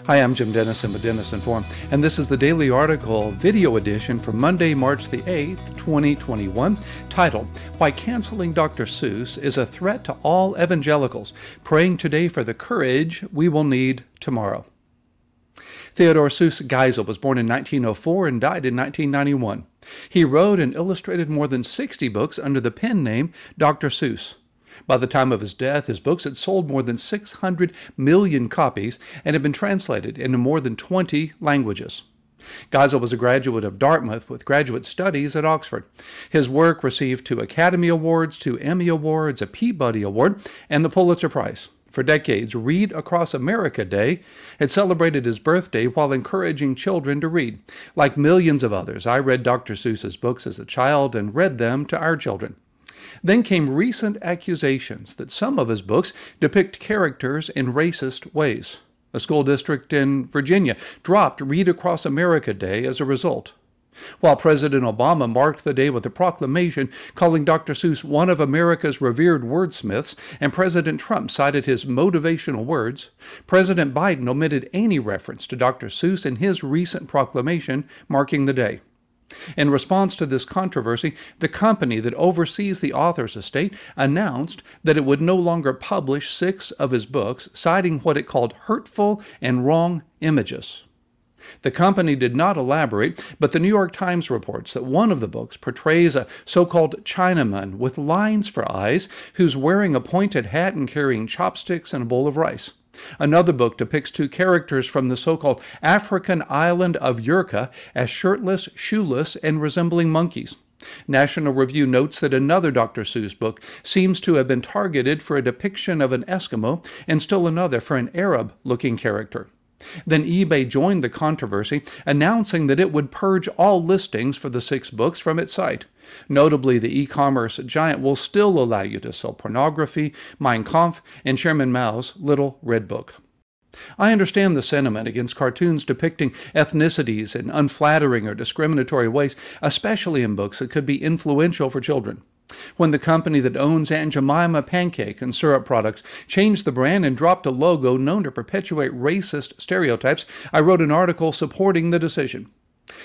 Hi, I'm Jim Denison with Denison Forum, and this is the Daily Article video edition for Monday, March the 8th, 2021, titled, Why Canceling Dr. Seuss is a Threat to All Evangelicals, Praying Today for the Courage We Will Need Tomorrow. Theodore Seuss Geisel was born in 1904 and died in 1991. He wrote and illustrated more than 60 books under the pen name Dr. Seuss. By the time of his death, his books had sold more than 600 million copies and had been translated into more than 20 languages. Geisel was a graduate of Dartmouth with graduate studies at Oxford. His work received 2 Academy Awards, 2 Emmy Awards, a Peabody Award, and the Pulitzer Prize. For decades, Read Across America Day had celebrated his birthday while encouraging children to read. Like millions of others, I read Dr. Seuss's books as a child and read them to our children. Then came recent accusations that some of his books depict characters in racist ways. A school district in Virginia dropped Read Across America Day as a result. While President Obama marked the day with a proclamation calling Dr. Seuss one of America's revered wordsmiths, and President Trump cited his motivational words, President Biden omitted any reference to Dr. Seuss in his recent proclamation marking the day. In response to this controversy, the company that oversees the author's estate announced that it would no longer publish 6 of his books, citing what it called hurtful and wrong images. The company did not elaborate, but the New York Times reports that one of the books portrays a so-called Chinaman with lines for eyes who's wearing a pointed hat and carrying chopsticks and a bowl of rice. Another book depicts 2 characters from the so-called African island of Yurka as shirtless, shoeless, and resembling monkeys. National Review notes that another Dr. Seuss book seems to have been targeted for a depiction of an Eskimo and still another for an Arab-looking character. Then eBay joined the controversy, announcing that it would purge all listings for the 6 books from its site. Notably, the e-commerce giant will still allow you to sell pornography, Mein Kampf, and Chairman Mao's Little Red Book. I understand the sentiment against cartoons depicting ethnicities in unflattering or discriminatory ways, especially in books that could be influential for children. When the company that owns Aunt Jemima pancake and syrup products changed the brand and dropped a logo known to perpetuate racist stereotypes, I wrote an article supporting the decision.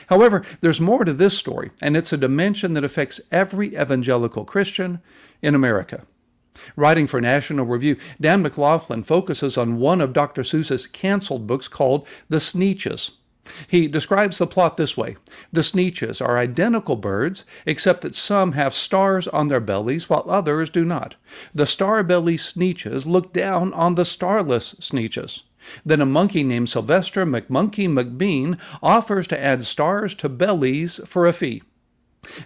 However, there's more to this story, and it's a dimension that affects every evangelical Christian in America. Writing for National Review, Dan McLaughlin focuses on one of Dr. Seuss's canceled books called The Sneetches. He describes the plot this way. The Sneetches are identical birds, except that some have stars on their bellies while others do not. The star-bellied Sneetches look down on the starless Sneetches. Then a monkey named Sylvester McMonkey McBean offers to add stars to bellies for a fee.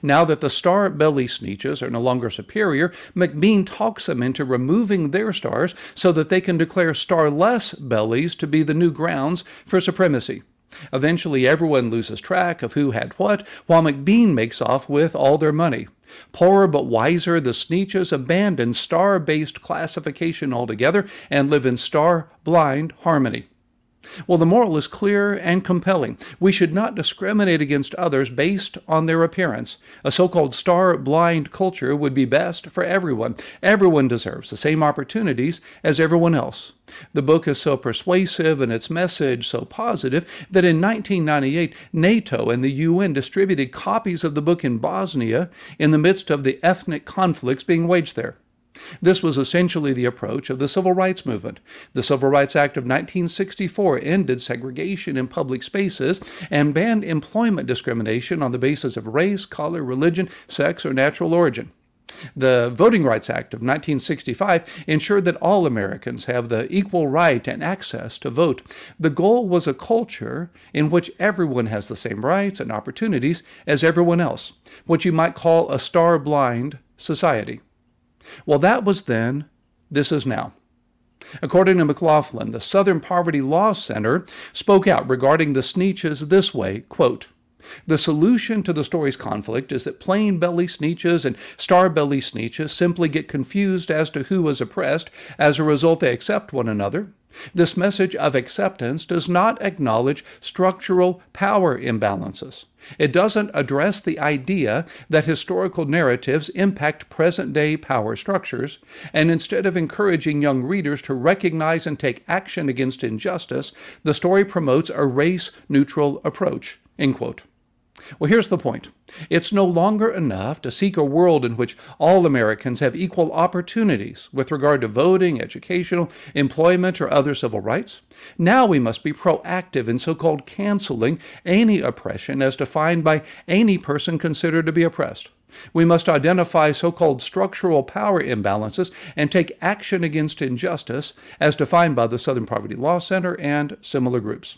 Now that the star-bellied Sneetches are no longer superior, McBean talks them into removing their stars so that they can declare starless bellies to be the new grounds for supremacy. Eventually, everyone loses track of who had what, while McBean makes off with all their money. Poorer but wiser, the Sneetches abandon star-based classification altogether and live in star-blind harmony. Well, the moral is clear and compelling. We should not discriminate against others based on their appearance. A so-called star-blind culture would be best for everyone. Everyone deserves the same opportunities as everyone else. The book is so persuasive and its message so positive that in 1998, NATO and the UN distributed copies of the book in Bosnia in the midst of the ethnic conflicts being waged there. This was essentially the approach of the Civil Rights Movement. The Civil Rights Act of 1964 ended segregation in public spaces and banned employment discrimination on the basis of race, color, religion, sex, or natural origin. The Voting Rights Act of 1965 ensured that all Americans have the equal right and access to vote. The goal was a culture in which everyone has the same rights and opportunities as everyone else, what you might call a star-blind society. Well, that was then, this is now. According to McLaughlin, the Southern Poverty Law Center spoke out regarding the Sneetches this way, quote, The solution to the story's conflict is that plain-belly Sneetches and star-belly Sneetches simply get confused as to who is oppressed. As a result, they accept one another, This message of acceptance does not acknowledge structural power imbalances. It doesn't address the idea that historical narratives impact present-day power structures, and instead of encouraging young readers to recognize and take action against injustice, the story promotes a race-neutral approach." End quote. Well, here's the point. It's no longer enough to seek a world in which all Americans have equal opportunities with regard to voting, educational, employment, or other civil rights. Now we must be proactive in so-called canceling any oppression as defined by any person considered to be oppressed. We must identify so-called structural power imbalances and take action against injustice as defined by the Southern Poverty Law Center and similar groups.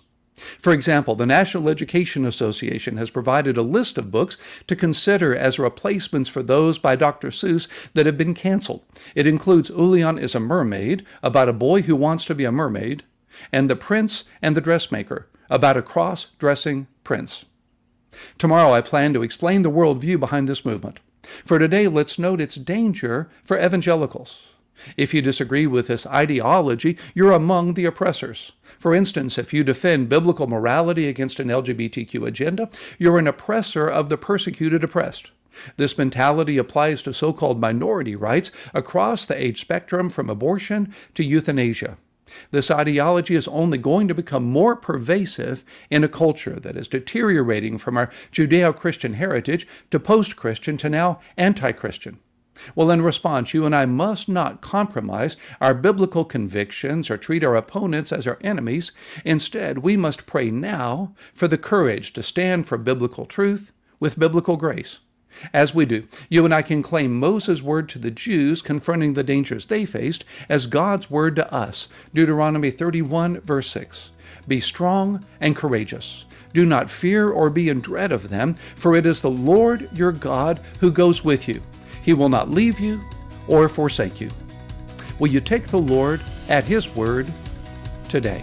For example, the National Education Association has provided a list of books to consider as replacements for those by Dr. Seuss that have been canceled. It includes Ulian is a Mermaid, about a boy who wants to be a mermaid, and The Prince and the Dressmaker, about a cross-dressing prince. Tomorrow I plan to explain the worldview behind this movement. For today, let's note its danger for evangelicals. If you disagree with this ideology, you're among the oppressors. For instance, if you defend biblical morality against an LGBTQ agenda, you're an oppressor of the persecuted oppressed. This mentality applies to so-called minority rights across the age spectrum from abortion to euthanasia. This ideology is only going to become more pervasive in a culture that is deteriorating from our Judeo-Christian heritage to post-Christian to now anti-Christian. Well, in response, you and I must not compromise our biblical convictions or treat our opponents as our enemies. Instead, we must pray now for the courage to stand for biblical truth with biblical grace. As we do, you and I can claim Moses' word to the Jews confronting the dangers they faced as God's word to us. Deuteronomy 31, verse 6. "Be strong and courageous. Do not fear or be in dread of them, for it is the Lord your God who goes with you. He will not leave you or forsake you." Will you take the Lord at His word today?